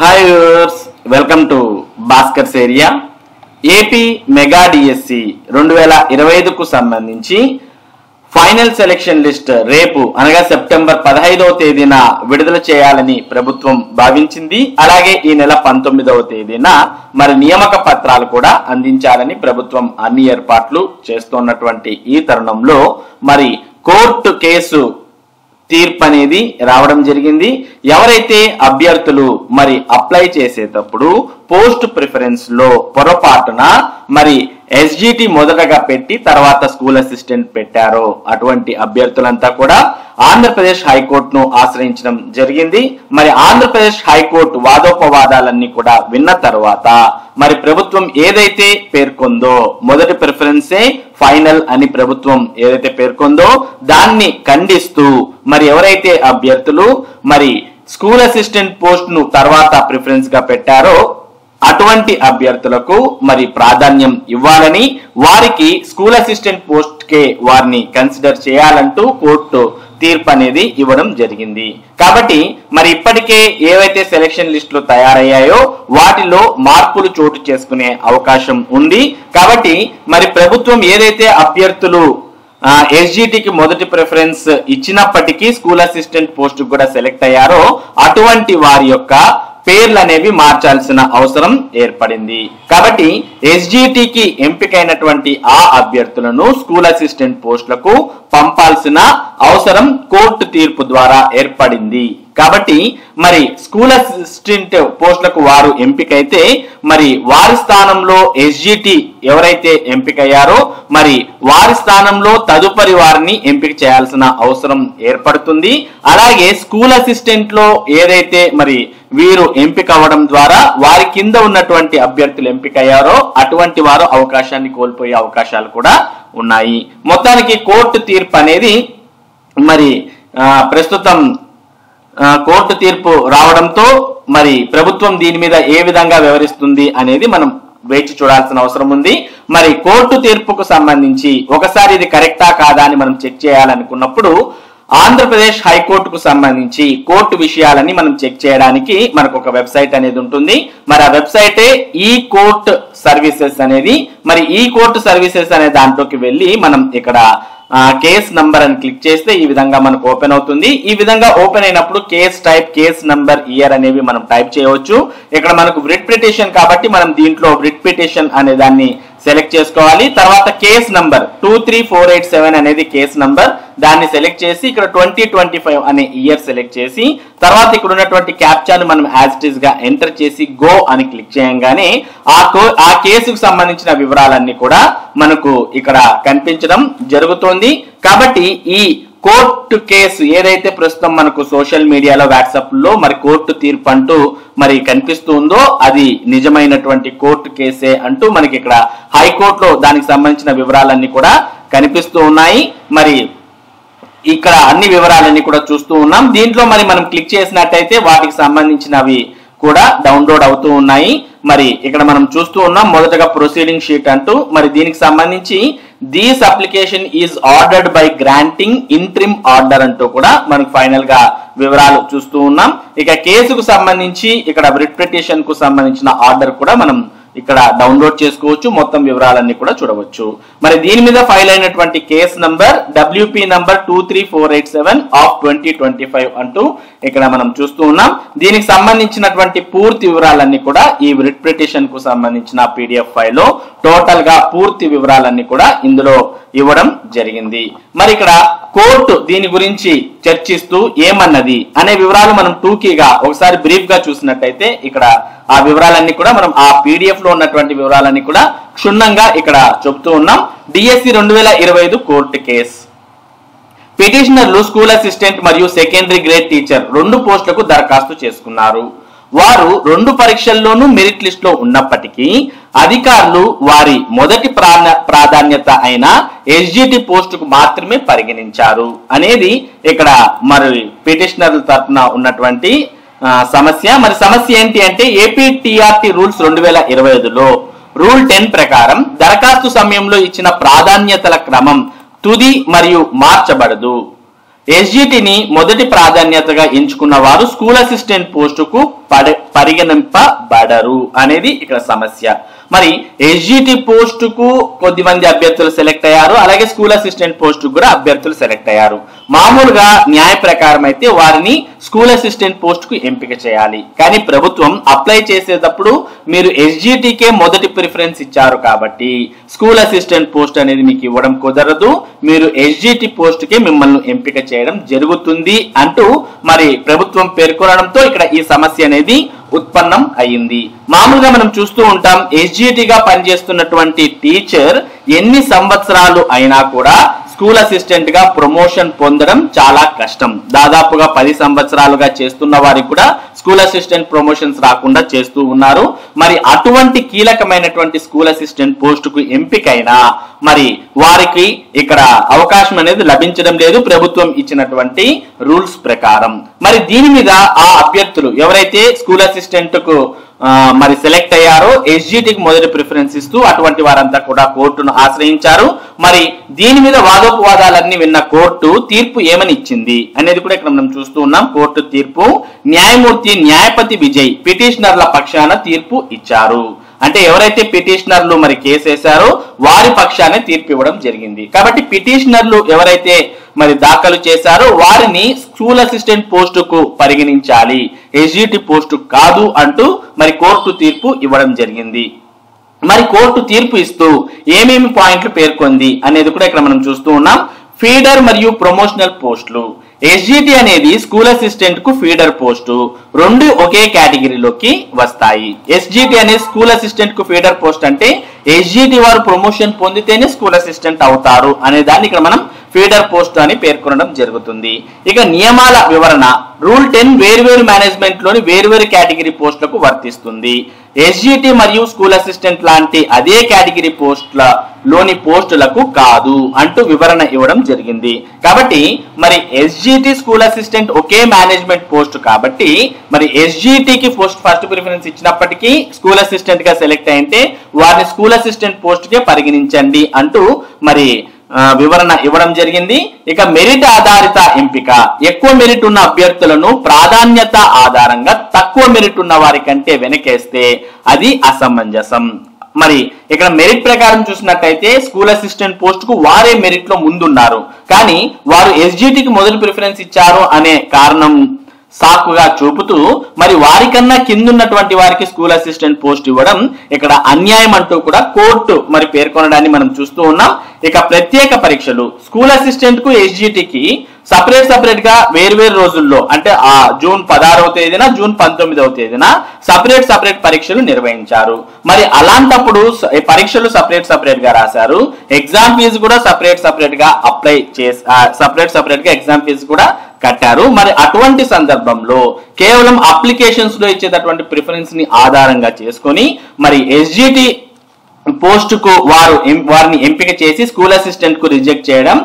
Hi viewers, welcome to Bhaskar's area. AP mega DSC 2025కు సంబంధించి final selection list రేపు అనగా సెప్టెంబర్ 15వ తేదీన విడుదల చేయాలని ప్రభుత్వం భావించింది. అలాగే ఈ నెల 19వ తేదీన మరి నియామక పత్రాలు కూడా అందించాలని ప్రభుత్వం అన్ని ఏర్పాట్లు చేస్తున్నటువంటి ఈ తరుణంలో మరి కోర్టు కేసు తీర్పు అనేది రావడం జరిగింది. ఎవరైతే అభ్యర్థులు మరి అప్లై చేసేటప్పుడు పోస్ట్ ప్రిఫరెన్స్ లో పొరపాటున మరి ఎస్జిటి మొదటగా పెట్టి తర్వాత స్కూల్ అసిస్టెంట్ పెట్టారో అటువంటి అభ్యర్థులంతా కూడా ఆంధ్రప్రదేశ్ హైకోర్టును ఆశ్రయించడం జరిగింది. మరి ఆంధ్రప్రదేశ్ హైకోర్టు వాదోపవాదాలన్నీ కూడా విన్న తర్వాత మరి ప్రభుత్వం ఏదైతే పేర్కొందో మొదటి ప్రిఫరెన్సే ఫైనల్ అని ప్రభుత్వం ఏదైతే పేర్కొందో దాన్ని ఖండిస్తూ మరి ఎవరైతే అభ్యర్థులు మరి స్కూల్ అసిస్టెంట్ పోస్ట్ ను తర్వాత ప్రిఫరెన్స్ గా పెట్టారో అటువంటి అభ్యర్థులకు మరి ప్రాధాన్యం ఇవ్వాలని, వారికి స్కూల్ అసిస్టెంట్ పోస్ట్ కే వారిని కన్సిడర్ చేయాలంటూ కోర్టు తీర్పు అనేది ఇవ్వడం జరిగింది. కాబట్టి మరి ఇప్పటికే ఏవైతే సెలక్షన్ లిస్టులు తయారయ్యాయో వాటిలో మార్పులు చోటు చేసుకునే అవకాశం ఉంది. కాబట్టి మరి ప్రభుత్వం ఏదైతే అభ్యర్థులు ఎస్జిటికి మొదటి ప్రిఫరెన్స్ ఇచ్చినప్పటికీ స్కూల్ అసిస్టెంట్ పోస్ట్ కూడా సెలెక్ట్ అయ్యారో అటువంటి వారి యొక్క పేర్లు అనేవి మార్చాల్సిన అవసరం ఏర్పడింది. కాబట్టి ఎస్జిటికి ఎంపికైనటువంటి ఆ అభ్యర్థులను స్కూల్ అసిస్టెంట్ పోస్టులకు పంపాల్సిన అవసరం కోర్టు తీర్పు ద్వారా ఏర్పడింది. కాబట్టి మరి స్కూల్ అసిస్టెంట్ పోస్టులకు వారు ఎంపికైతే మరి వారి స్థానంలో ఎస్జిటి ఎవరైతే ఎంపికయ్యారో మరి వారి స్థానంలో తదుపరి వారిని ఎంపిక చేయాల్సిన అవసరం ఏర్పడుతుంది. అలాగే స్కూల్ అసిస్టెంట్ లో ఏదైతే మరి వీరు ఎంపిక అవ్వడం ద్వారా వారి కింద ఉన్నటువంటి అభ్యర్థులు ఎంపికయ్యారో అటువంటి వారు అవకాశాన్ని కోల్పోయే అవకాశాలు కూడా ఉన్నాయి. మొత్తానికి కోర్టు తీర్పు అనేది మరి ప్రస్తుతం కోర్టు తీర్పు రావడంతో మరి ప్రభుత్వం దీని మీద ఏ విధంగా వ్యవహరిస్తుంది అనేది మనం వేచి చూడాల్సిన అవసరం ఉంది. మరి కోర్టు తీర్పుకు సంబంధించి ఒకసారి ఇది కరెక్టా కాదా అని మనం చెక్ చేయాలనుకున్నప్పుడు ఆంధ్రప్రదేశ్ హైకోర్టుకు సంబంధించి కోర్టు విషయాలని మనం చెక్ చేయడానికి మనకు ఒక వెబ్సైట్ అనేది ఉంటుంది. మరి ఆ వెబ్సైటే ఈ కోర్ట్ సర్వీసెస్ అనేది. మరి ఈ కోర్టు సర్వీసెస్ అనే దాంట్లోకి వెళ్ళి మనం ఇక్కడ కేస్ నంబర్ అని క్లిక్ చేస్తే ఈ విధంగా మనకు ఓపెన్ అవుతుంది. ఈ విధంగా ఓపెన్ అయినప్పుడు case type, case number, year అనేవి మనం టైప్ చేయవచ్చు. ఇక్కడ మనకు రిట్ పిటిషన్ కాబట్టి మనం దీంట్లో రిట్ పిటిషన్ అనే దాన్ని సెలెక్ట్ చేసుకోవాలి. తర్వాత కేస్ నంబర్ 23487 అనేది కేస్ నంబర్, దాన్ని సెలెక్ట్ చేసి ఇక్కడ 2025 అనే ఇయర్ సెలెక్ట్ చేసి తర్వాత ఇక్కడ ఉన్నటువంటి క్యాప్చాను మనం యాజ్ ఇట్ ఈస్ గా ఎంటర్ చేసి గో అని క్లిక్ చేయంగానే ఆ కేసుకు సంబంధించిన వివరాలన్నీ కూడా మనకు ఇక్కడ కనిపించడం జరుగుతోంది. కాబట్టి ఈ కోర్టు కేసు ఏదైతే ప్రస్తుతం మనకు సోషల్ మీడియాలో వాట్సాప్ లో మరి కోర్టు తీర్పు అంటూ మరి కనిపిస్తుందో అది నిజమైనటువంటి కోర్టు కేసే అంటూ మనకి ఇక్కడ హైకోర్టులో దానికి సంబంధించిన వివరాలన్నీ కూడా కనిపిస్తూ ఉన్నాయి. మరి ఇక్కడ అన్ని వివరాలన్నీ కూడా చూస్తూ ఉన్నాం. దీంట్లో మరి మనం క్లిక్ చేసినట్టయితే వాటికి సంబంధించినవి కూడా డౌన్లోడ్ అవుతూ ఉన్నాయి. మరి ఇక్కడ మనం చూస్తూ ఉన్నాం మొదటగా ప్రొసీడింగ్ షీట్ అంటూ మరి దీనికి సంబంధించి these application is ordered by granting interim order అంటూ కూడా మనకు ఫైనల్ గా వివరాలు చూస్తూ ఉన్నాం. ఇక కేసుకు సంబంధించి ఇక్కడ రిట్ పిటిషన్ కు సంబంధించిన ఆర్డర్ కూడా మనం ఇక్కడ డౌన్లోడ్ చేసుకోవచ్చు. మొత్తం వివరాలన్నీ కూడా చూడవచ్చు. మరి దీని మీద ఫైల్ అయినటువంటి case number WP number 23487 of 2025 అంటూ ఇక్కడ మనం చూస్తూ ఉన్నాం. దీనికి సంబంధించినటువంటి పూర్తి వివరాలన్నీ కూడా ఈ రిట్ పిటిషన్ కు సంబంధించిన PDF ఫైల్లో టోటల్ గా పూర్తి వివరాలన్నీ కూడా ఇందులో ఇవ్వడం జరిగింది. మరి ఇక్కడ కోర్టు దీని గురించి చర్చిస్తూ ఏమన్నది అనే వివరాలు మనం టూకీగా ఒకసారి బ్రీఫ్ గా చూసినట్టయితే ఇక్కడ ఆ వివరాలన్నీ కూడా మనం ఆ PDF లో ఉన్నటువంటి వివరాలన్నీ కూడా క్షుణ్ణంగా ఇక్కడ చెప్తూ ఉన్నాం. DSC 2025 court case. పిటిషనర్లు స్కూల్ అసిస్టెంట్ మరియు సెకండరీ గ్రేడ్ టీచర్ 2 పోస్టులకు దరఖాస్తు చేసుకున్నారు. వారు 2 పరీక్షల్లోనూ మెరిట్ లిస్ట్ లో ఉన్నప్పటికీ అధికారులు వారి మొదటి ప్రాధాన్యత అయిన ఎస్జిటి పోస్టుకు మాత్రమే పరిగణించారు అనేది ఇక్కడ మరి పిటిషనర్ల తరఫున ఉన్నటువంటి సమస్య. మరి సమస్య ఏంటి అంటే ఏపీటీఆర్టీ రూల్స్ 2025లో రూల్ 10 ప్రకారం దరఖాస్తు సమయంలో ఇచ్చిన ప్రాధాన్యతల క్రమం తుది మరియు మార్చబడదు. ఎస్జిటిని మొదటి ప్రాధాన్యతగా ఎంచుకున్న వారు స్కూల్ అసిస్టెంట్ పోస్టుకు పరిగణింపబడరు అనేది ఇక్కడ సమస్య. మరి ఎస్జిటి పోస్టుకు కొద్దిమంది అభ్యర్థులు సెలెక్ట్ అయ్యారు, అలాగే స్కూల్ అసిస్టెంట్ పోస్టుకు కూడా అభ్యర్థులు సెలెక్ట్ అయ్యారు. మామూలుగా న్యాయ ప్రకారం అయితే వారిని స్కూల్ అసిస్టెంట్ పోస్టుకు ఎంపిక చేయాలి. కానీ ప్రభుత్వం అప్లై చేసేటప్పుడు మీరు ఎస్జిటికే మొదటి ప్రిఫరెన్స్ ఇచ్చారు కాబట్టి స్కూల్ అసిస్టెంట్ పోస్ట్ అనేది మీకు ఇవ్వడం కుదరదు, మీరు ఎస్జిటి పోస్టుకే మిమ్మల్ని ఎంపిక చేయడం జరుగుతుంది అంటూ మరి ప్రభుత్వం పేర్కొనడంతో ఇక్కడ ఈ సమస్య అనేది ఉత్పన్నం అయింది. మామూలుగా మనం చూస్తూ ఉంటాం, ఎస్జిటిగా పనిచేస్తున్నటువంటి టీచర్ ఎన్ని సంవత్సరాలు అయినా కూడా స్కూల్ అసిస్టెంట్ గా ప్రమోషన్ పొందడం చాలా కష్టం. దాదాపుగా 10 సంవత్సరాలుగా చేస్తున్న వారికి కూడా స్కూల్ అసిస్టెంట్ ప్రమోషన్స్ రాకుండా చేస్తూ ఉన్నారు. మరి అటువంటి కీలకమైనటువంటి స్కూల్ అసిస్టెంట్ పోస్టుకు ఎంపికైనా మరి వారికి ఇక్కడ అవకాశం అనేది లభించడం లేదు ప్రభుత్వం ఇచ్చినటువంటి రూల్స్ ప్రకారం. మరి దీని మీద ఆ అభ్యర్థులు ఎవరైతే స్కూల్ అసిస్టెంట్ కు మరి సెలెక్ట్ అయ్యారో ఎస్జిటికి మొదటి ప్రిఫరెన్స్ ఇస్తూ అటువంటి వారంతా కూడా కోర్టును ఆశ్రయించారు. మరి దీని మీద వాదోపవాదాలన్నీ విన్న కోర్టు తీర్పు ఏమని ఇచ్చింది అనేది కూడా ఇక్కడ మనం చూస్తూ ఉన్నాం. కోర్టు తీర్పు న్యాయమూర్తి న్యాయపతి విజయ్ పిటిషనర్ల పక్షాన తీర్పు ఇచ్చారు. అంటే ఎవరైతే పిటిషనర్లు మరి కేసు వేశారో వారి పక్షానే తీర్పు ఇవ్వడం జరిగింది. కాబట్టి పిటిషనర్లు ఎవరైతే మరి దాఖలు చేశారో వారిని స్కూల్ అసిస్టెంట్ పోస్టుకు పరిగణించాలి, ఎస్జిటి పోస్టు కాదు అంటూ మరి కోర్టు తీర్పు ఇవ్వడం జరిగింది. మరి కోర్టు తీర్పు ఇస్తూ ఏమేమి పాయింట్లు పేర్కొంది అనేది కూడా ఇక్కడ మనం చూస్తూ ఉన్నాం. ఫీడర్ మరియు ప్రమోషనల్ పోస్టులు. ఎస్జిటి అనేది స్కూల్ అసిస్టెంట్ కు ఫీడర్ పోస్టు, రెండు ఒకే కేటగిరీలోకి వస్తాయి. ఎస్జిటి అనే స్కూల్ అసిస్టెంట్ కు ఫీడర్ పోస్ట్ అంటే ఎస్జిటి వారు ప్రమోషన్ పొందితేనే స్కూల్ అసిస్టెంట్ అవుతారు అనే దాన్ని ఇక్కడ మనం ఫీడర్ పోస్ట్ అని పేర్కొనడం జరుగుతుంది. ఇక నియమాల వివరణ. రూల్ 10 వేర్వేరు మేనేజ్మెంట్ లోని వేర్వేరు కేటగిరీ పోస్టులకు వర్తిస్తుంది. ఎస్జిటి మరియు స్కూల్ అసిస్టెంట్ లాంటి అదే కేటగిరీ పోస్టుల లోని పోస్టులకు కాదు అంటూ వివరణ ఇవ్వడం జరిగింది. కాబట్టి మరి ఎస్జిటి స్కూల్ అసిస్టెంట్ ఒకే మేనేజ్మెంట్ పోస్ట్ కాబట్టి మరి ఎస్జిటికి ఫస్ట్ ప్రిఫరెన్స్ ఇచ్చినప్పటికీ స్కూల్ అసిస్టెంట్ గా సెలెక్ట్ అయితే వారిని స్కూల్ అసిస్టెంట్ పోస్ట్ కే పరిగణించండి అంటూ మరి వివరణ ఇవ్వడం జరిగింది. ఇక మెరిట్ ఆధారిత ఎంపిక. ఎక్కువ మెరిట్ ఉన్న అభ్యర్థులను ప్రాధాన్యత ఆధారంగా తక్కువ మెరిట్ ఉన్న వారి కంటే వెనకేస్తే అది అసమంజసం. మరి ఇక్కడ మెరిట్ ప్రకారం చూసినట్టయితే స్కూల్ అసిస్టెంట్ పోస్ట్ కు వారే మెరిట్ లో ముందున్నారు, కానీ వారు ఎస్జిటికి మొదటి ప్రిఫరెన్స్ ఇచ్చారు అనే కారణం సాకుగా చూపుతూ మరి వారికన్నా కిందున్నటువంటి వారికి స్కూల్ అసిస్టెంట్ పోస్ట్ ఇవ్వడం ఇక్కడ అన్యాయం అంటూ కూడా కోర్టు మరి పేర్కొనడాన్ని మనం చూస్తూ ఉన్నాం. ఇక ప్రత్యేక పరీక్షలు. స్కూల్ అసిస్టెంట్ కు ఎస్జిటికి సపరేట్ గా వేర్వేరు రోజుల్లో అంటే జూన్ 16వ తేదీన జూన్ 19వ తేదీన సపరేట్ పరీక్షలు నిర్వహించారు. మరి అలాంటప్పుడు పరీక్షలు సపరేట్ గా రాశారు, ఎగ్జామ్ ఫీజు కూడా సపరేట్ గా అప్లై చేసి సపరేట్ గా ఎగ్జామ్ ఫీజు కూడా కట్టారు. మరి అటువంటి సందర్భంలో కేవలం అప్లికేషన్స్ లో ఇచ్చేటటువంటి ప్రిఫరెన్స్ ని ఆధారంగా చేసుకొని మరి ఎస్జిటి పోస్టుకు వారిని ఎంపిక చేసి స్కూల్ అసిస్టెంట్ కు రిజెక్ట్ చేయడం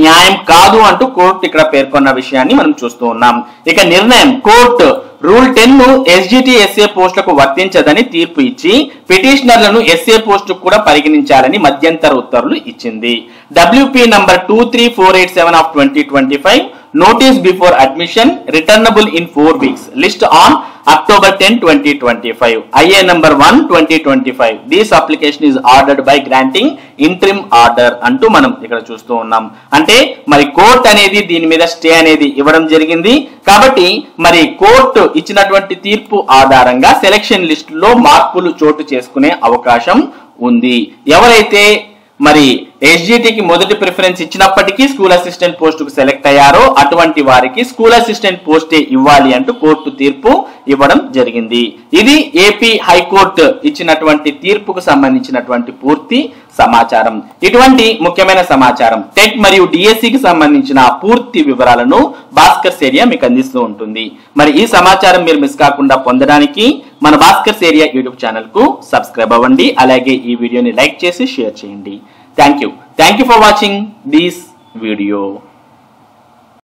న్యాయం కాదు అంటూ కోర్టు ఇక్కడ పేర్కొన్న విషయాన్ని మనం చూస్తూ ఉన్నాం. ఇక నిర్ణయం. కోర్టు రూల్ 10 ఎస్జిటి ఎస్ఏ పోస్టులకు వర్తించదని తీర్పు ఇచ్చి పిటిషనర్లను ఎస్ఏ పోస్టుకు కూడా పరిగణించాలని మధ్యంతర ఉత్తర్వులు ఇచ్చింది. WP number 23487 of 2025 notice before admission returnable in 4 weeks list on October 10, 2025 IA number 1 2025 this application is ordered by granting interim order అంటూ మనం ఇక్కడ చూస్తూ ఉన్నాం. అంటే మరి కోర్టు అనేది దీని మీద స్టే అనేది ఇవ్వడం జరిగింది. కాబట్టి మరి కోర్టు ఇచ్చినటువంటి తీర్పు ఆధారంగా సెలక్షన్ లిస్ట్ లో మార్పులు చోటు చేసుకునే అవకాశం ఉంది. ఎవరైతే మరి ఎస్జిటికి మొదటి ప్రిఫరెన్స్ ఇచ్చినప్పటికీ స్కూల్ అసిస్టెంట్ పోస్టుకు సెలెక్ట్ అయ్యారో అటువంటి వారికి స్కూల్ అసిస్టెంట్ పోస్టే ఇవ్వాలి అంటూ కోర్టు తీర్పు ఇవ్వడం జరిగింది. ఇది ఏపీ హైకోర్టు ఇచ్చినటువంటి తీర్పుకు సంబంధించినటువంటి పూర్తి సమాచారం. ఇటువంటి ముఖ్యమైన సమాచారం టెట్ మరియు డిఎస్సికి సంబంధించిన పూర్తి వివరాలను భాస్కర్స్ ఏరియా మీకు అందిస్తూ ఉంటుంది. మరి ఈ సమాచారం మీరు మిస్ కాకుండా పొందడానికి మన భాస్కర్స్ ఏరియా యూట్యూబ్ ఛానల్ కు సబ్స్క్రైబ్ అవ్వండి. అలాగే ఈ వీడియోని లైక్ చేసి షేర్ చేయండి. Thank you for watching this video.